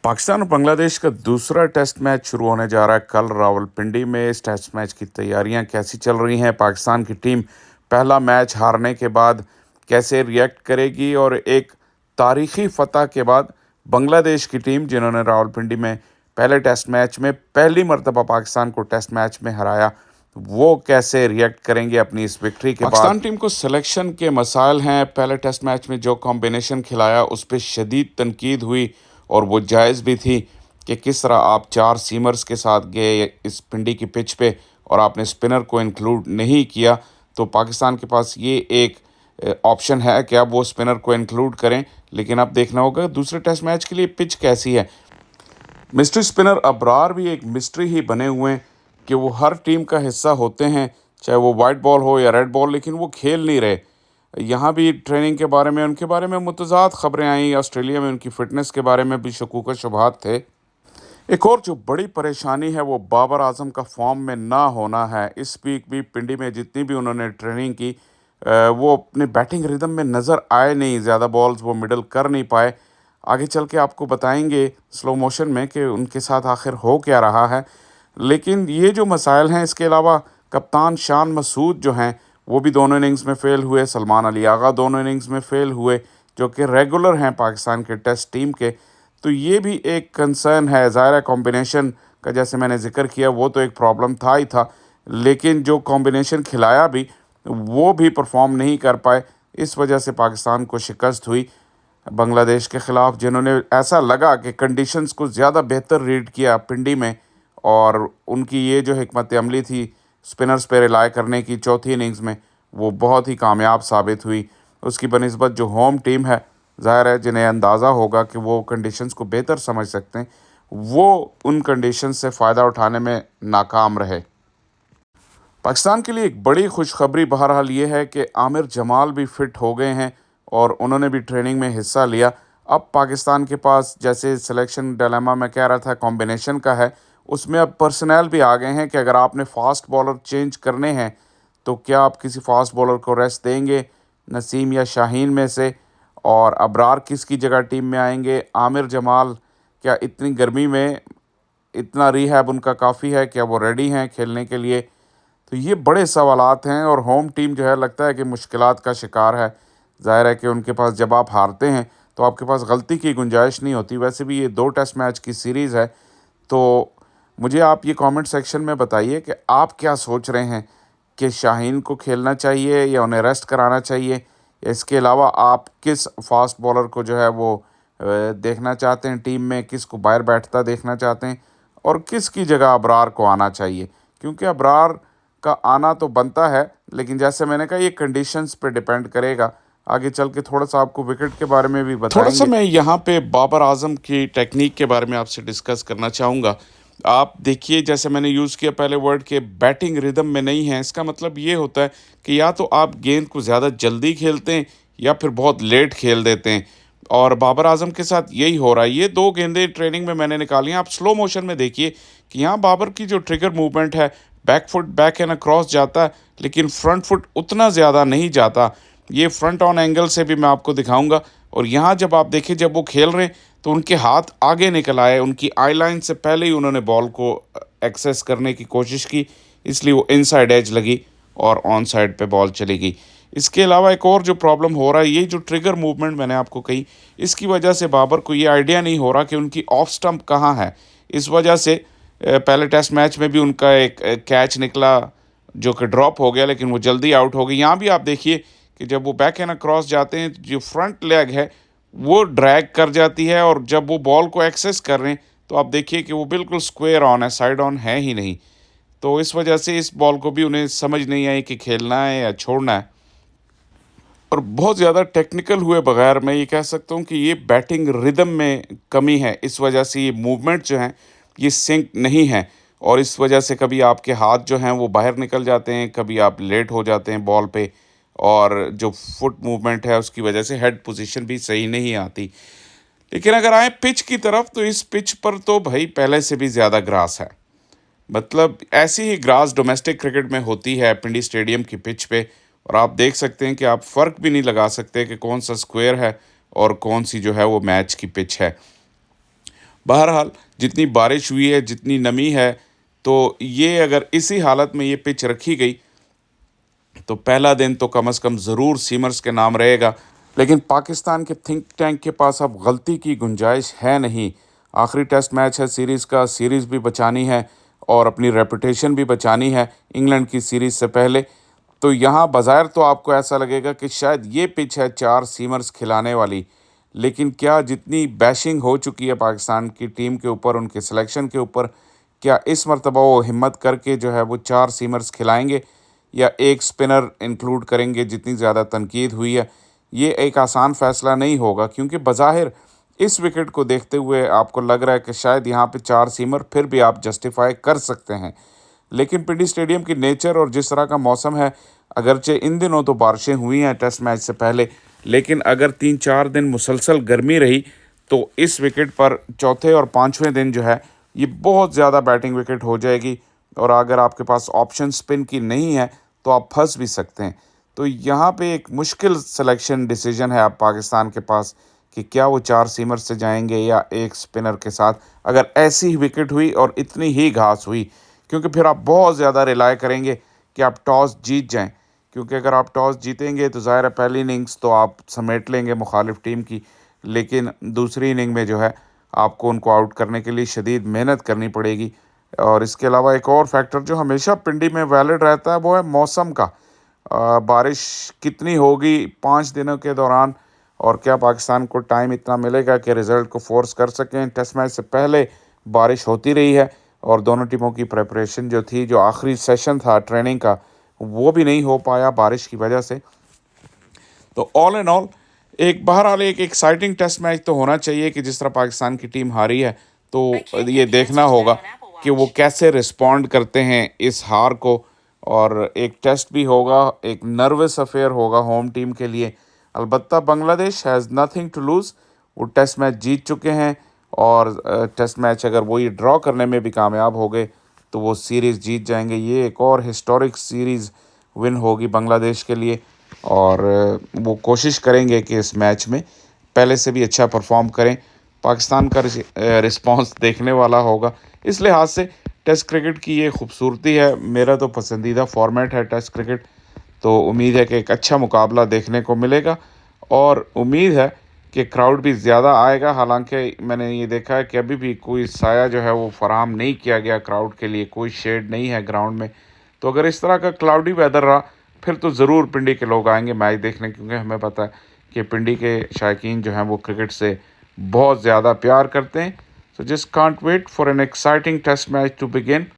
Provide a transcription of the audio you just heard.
पाकिस्तान और बांग्लादेश का दूसरा टेस्ट मैच शुरू होने जा रहा है कल रावलपिंडी में। इस टेस्ट मैच की तैयारियां कैसी चल रही हैं? पाकिस्तान की टीम पहला मैच हारने के बाद कैसे रिएक्ट करेगी? और एक तारीखी फतह के बाद बांग्लादेश की टीम, जिन्होंने रावलपिंडी में पहले टेस्ट मैच में पहली मर्तबा पाकिस्तान को टेस्ट मैच में हराया, वो कैसे रिएक्ट करेंगे अपनी इस विक्ट्री के बाद? पाकिस्तान टीम को सिलेक्शन के मसाइल हैं। पहले टेस्ट मैच में जो कॉम्बिनेशन खिलाया उस पर शदीद तनकीद हुई और वो जायज़ भी थी कि किस तरह आप 4 सीमर्स के साथ गए इस पिंडी की पिच पे और आपने स्पिनर को इंक्लूड नहीं किया। तो पाकिस्तान के पास ये एक ऑप्शन है कि अब वो स्पिनर को इंक्लूड करें, लेकिन अब देखना होगा दूसरे टेस्ट मैच के लिए पिच कैसी है। मिस्ट्री स्पिनर अबरार भी एक मिस्ट्री ही बने हुए हैं कि वो हर टीम का हिस्सा होते हैं, चाहे वो वाइट बॉल हो या रेड बॉल, लेकिन वो खेल नहीं रहे। यहाँ भी ट्रेनिंग के बारे में, उनके बारे में मुतज़ाद खबरें आई। ऑस्ट्रेलिया में उनकी फ़िटनेस के बारे में भी शकूक शुबहात थे। एक और जो बड़ी परेशानी है वो बाबर आजम का फॉर्म में ना होना है। इस वीक भी पिंडी में जितनी भी उन्होंने ट्रेनिंग की, वो अपने बैटिंग रिदम में नज़र आए नहीं। ज़्यादा बॉल्स वो मिडल कर नहीं पाए। आगे चल के आपको बताएंगे स्लो मोशन में कि उनके साथ आखिर हो क्या रहा है। लेकिन ये जो मसाइल हैं, इसके अलावा कप्तान शान मसूद जो हैं वो भी दोनों इनिंग्स में फ़ेल हुए। सलमान अली आगा दोनों इनिंग्स में फ़ेल हुए, जो कि रेगुलर हैं पाकिस्तान के टेस्ट टीम के। तो ये भी एक कंसर्न है। ज़ाहिर है कॉम्बिनेशन का, जैसे मैंने ज़िक्र किया, वो तो एक प्रॉब्लम था ही था, लेकिन जो कॉम्बिनेशन खिलाया भी वो भी परफॉर्म नहीं कर पाए। इस वजह से पाकिस्तान को शिकस्त हुई बांग्लादेश के ख़िलाफ़, जिन्होंने ऐसा लगा कि कंडीशंस को ज़्यादा बेहतर रीड किया पिंडी में। और उनकी ये जो हिकमत अमली थी स्पिनर्स पे रिलाय करने की चौथी इनिंग्स में, वो बहुत ही कामयाब साबित हुई। उसकी बनिस्बत जो होम टीम है, ज़ाहिर है जिन्हें अंदाज़ा होगा कि वो कंडीशंस को बेहतर समझ सकते हैं, वो उन कंडीशंस से फ़ायदा उठाने में नाकाम रहे। पाकिस्तान के लिए एक बड़ी खुशखबरी बहरहाल ये है कि आमिर जमाल भी फ़िट हो गए हैं और उन्होंने भी ट्रेनिंग में हिस्सा लिया। अब पाकिस्तान के पास, जैसे सिलेक्शन डिलेमा मैं कह रहा था कॉम्बिनेशन का है, उसमें अब पर्सनल भी आ गए हैं कि अगर आपने फ़ास्ट बॉलर चेंज करने हैं तो क्या आप किसी फ़ास्ट बॉलर को रेस्ट देंगे, नसीम या शाहीन में से? और अबरार किसकी जगह टीम में आएंगे? आमिर जमाल क्या इतनी गर्मी में इतना रिहैब उनका काफ़ी है? क्या वो रेडी हैं खेलने के लिए? तो ये बड़े सवालात हैं और होम टीम जो है लगता है कि मुश्किलात का शिकार है। ज़ाहिर है कि उनके पास, जब आप हारते हैं तो आपके पास गलती की गुंजाइश नहीं होती। वैसे भी ये 2 टेस्ट मैच की सीरीज़ है। तो मुझे आप ये कमेंट सेक्शन में बताइए कि आप क्या सोच रहे हैं कि शाहीन को खेलना चाहिए या उन्हें रेस्ट कराना चाहिए? या इसके अलावा आप किस फास्ट बॉलर को जो है वो देखना चाहते हैं टीम में, किसको बाहर बैठता देखना चाहते हैं, और किसकी जगह अबरार को आना चाहिए? क्योंकि अबरार का आना तो बनता है, लेकिन जैसे मैंने कहा ये कंडीशंस पे डिपेंड करेगा। आगे चल के थोड़ा-सा आपको विकेट के बारे में भी थोड़ा-सा बताएँगे। मैं यहाँ पे बाबर आज़म की टेक्निक के बारे में आपसे डिस्कस करना चाहूँगा। आप देखिए, जैसे मैंने यूज़ किया पहले वर्ड के बैटिंग रिदम में नहीं है, इसका मतलब ये होता है कि या तो आप गेंद को ज़्यादा जल्दी खेलते हैं या फिर बहुत लेट खेल देते हैं। और बाबर आज़म के साथ यही हो रहा है। ये 2 गेंदें ट्रेनिंग में मैंने निकाली हैं। आप स्लो मोशन में देखिए कि यहाँ बाबर की जो ट्रिगर मूवमेंट है, back foot back and across जाता है, लेकिन फ्रंट फुट उतना ज़्यादा नहीं जाता। ये फ्रंट ऑन एंगल से भी मैं आपको दिखाऊंगा। और यहाँ जब आप देखें, जब वो खेल रहे हैं तो उनके हाथ आगे निकल आए, उनकी आई लाइन से पहले ही उन्होंने बॉल को एक्सेस करने की कोशिश की, इसलिए वो इनसाइड एज लगी और ऑन साइड पे बॉल चली गई। इसके अलावा एक और जो प्रॉब्लम हो रहा है, ये जो ट्रिगर मूवमेंट मैंने आपको कही, इसकी वजह से बाबर को ये आइडिया नहीं हो रहा कि उनकी ऑफ स्टंप कहाँ है। इस वजह से पहले टेस्ट मैच में भी उनका एक कैच निकला जो कि ड्रॉप हो गया, लेकिन वो जल्दी आउट हो गई। यहाँ भी आप देखिए कि जब वो बैक एंड अक्रॉस जाते हैं तो जो फ्रंट लेग है वो ड्रैग कर जाती है, और जब वो बॉल को एक्सेस कर रहे हैं तो आप देखिए कि वो बिल्कुल स्क्वायर ऑन है, साइड ऑन है ही नहीं। तो इस वजह से इस बॉल को भी उन्हें समझ नहीं आई कि खेलना है या छोड़ना है। और बहुत ज़्यादा टेक्निकल हुए बगैर मैं ये कह सकता हूँ कि ये बैटिंग रिदम में कमी है। इस वजह से ये मूवमेंट जो हैं ये सिंक नहीं है, और इस वजह से कभी आपके हाथ जो हैं वो बाहर निकल जाते हैं, कभी आप लेट हो जाते हैं बॉल पे, और जो फुट मूवमेंट है उसकी वजह से हेड पोजीशन भी सही नहीं आती। लेकिन अगर आए पिच की तरफ, तो इस पिच पर तो भाई पहले से भी ज़्यादा ग्रास है। मतलब ऐसी ही ग्रास डोमेस्टिक क्रिकेट में होती है पिंडी स्टेडियम की पिच पे। और आप देख सकते हैं कि आप फ़र्क भी नहीं लगा सकते कि कौन सा स्क्वायर है और कौन सी जो है वो मैच की पिच है। बहरहाल जितनी बारिश हुई है, जितनी नमी है, तो ये अगर इसी हालत में ये पिच रखी गई तो पहला दिन तो कम से कम ज़रूर सीमर्स के नाम रहेगा। लेकिन पाकिस्तान के थिंक टैंक के पास अब गलती की गुंजाइश है नहीं। आखिरी टेस्ट मैच है सीरीज़ का, सीरीज़ भी बचानी है और अपनी रेपुटेशन भी बचानी है इंग्लैंड की सीरीज़ से पहले। तो यहाँ बज़ाहिर तो आपको ऐसा लगेगा कि शायद ये पिच है 4 सीमर्स खिलाने वाली, लेकिन क्या जितनी बैशिंग हो चुकी है पाकिस्तान की टीम के ऊपर, उनके सिलेक्शन के ऊपर, क्या इस मर्तबा वो हिम्मत करके जो है वो 4 सीमर्स खिलाएंगे या एक स्पिनर इंक्लूड करेंगे? जितनी ज़्यादा तनकीद हुई है, ये एक आसान फ़ैसला नहीं होगा, क्योंकि बज़ाहिर इस विकेट को देखते हुए आपको लग रहा है कि शायद यहाँ पे 4 सीमर फिर भी आप जस्टिफ़ाई कर सकते हैं। लेकिन पिंडी स्टेडियम की नेचर और जिस तरह का मौसम है, अगरचे इन दिनों तो बारिशें हुई हैं टेस्ट मैच से पहले, लेकिन अगर 3-4 दिन मुसलसल गर्मी रही, तो इस विकेट पर चौथे और पाँचवें दिन जो है, ये बहुत ज़्यादा बैटिंग विकेट हो जाएगी और अगर आपके पास ऑप्शन स्पिन की नहीं है, तो आप फंस भी सकते हैं। तो यहाँ पे एक मुश्किल सिलेक्शन डिसीजन है अब पाकिस्तान के पास कि क्या वो 4 सीमर से जाएंगे या एक स्पिनर के साथ, अगर ऐसी ही विकेट हुई और इतनी ही घास हुई, क्योंकि फिर आप बहुत ज़्यादा रिलाय करेंगे कि आप टॉस जीत जाएं, क्योंकि अगर आप टॉस जीतेंगे तो ज़ाहिर है पहली इनिंग्स तो आप समेट लेंगे मुखालिफ टीम की, लेकिन दूसरी इनिंग में जो है आपको उनको आउट करने के लिए शदीद मेहनत करनी पड़ेगी। और इसके अलावा एक और फैक्टर जो हमेशा पिंडी में वैलिड रहता है वो है मौसम का। बारिश कितनी होगी 5 दिनों के दौरान और क्या पाकिस्तान को टाइम इतना मिलेगा कि रिज़ल्ट को फ़ोर्स कर सकें? टेस्ट मैच से पहले बारिश होती रही है और दोनों टीमों की प्रिपरेशन जो थी, जो आखिरी सेशन था ट्रेनिंग का, वो भी नहीं हो पाया बारिश की वजह से। तो ऑल इन ऑल एक बहरहाल एक एक्साइटिंग टेस्ट मैच तो होना चाहिए कि जिस तरह पाकिस्तान की टीम हारी है, तो ये देखना होगा कि वो कैसे रिस्पॉन्ड करते हैं इस हार को। और एक टेस्ट भी होगा, एक नर्वस अफेयर होगा होम टीम के लिए। अलबत्ता Bangladesh has nothing to lose, वो टेस्ट मैच जीत चुके हैं और टेस्ट मैच अगर वो ये ड्रॉ करने में भी कामयाब हो गए तो वो सीरीज़ जीत जाएंगे। ये एक और हिस्टोरिक सीरीज़ विन होगी बांग्लादेश के लिए और वो कोशिश करेंगे कि इस मैच में पहले से भी अच्छा परफॉर्म करें। पाकिस्तान का रिस्पांस देखने वाला होगा। इस लिहाज से टेस्ट क्रिकेट की ये खूबसूरती है, मेरा तो पसंदीदा फॉर्मेट है टेस्ट क्रिकेट। तो उम्मीद है कि एक अच्छा मुकाबला देखने को मिलेगा और उम्मीद है कि क्राउड भी ज़्यादा आएगा। हालांकि मैंने ये देखा है कि अभी भी कोई साया जो है वो फराहम नहीं किया गया क्राउड के लिए, कोई शेड नहीं है ग्राउंड में। तो अगर इस तरह का क्लाउडी वेदर रहा फिर तो ज़रूर पिंडी के लोग आएंगे मैच देखने, क्योंकि हमें पता है कि पिंडी के शायकीन जो हैं वो क्रिकेट से बहुत ज़्यादा प्यार करते हैं। So just can't wait for an exciting test match to begin.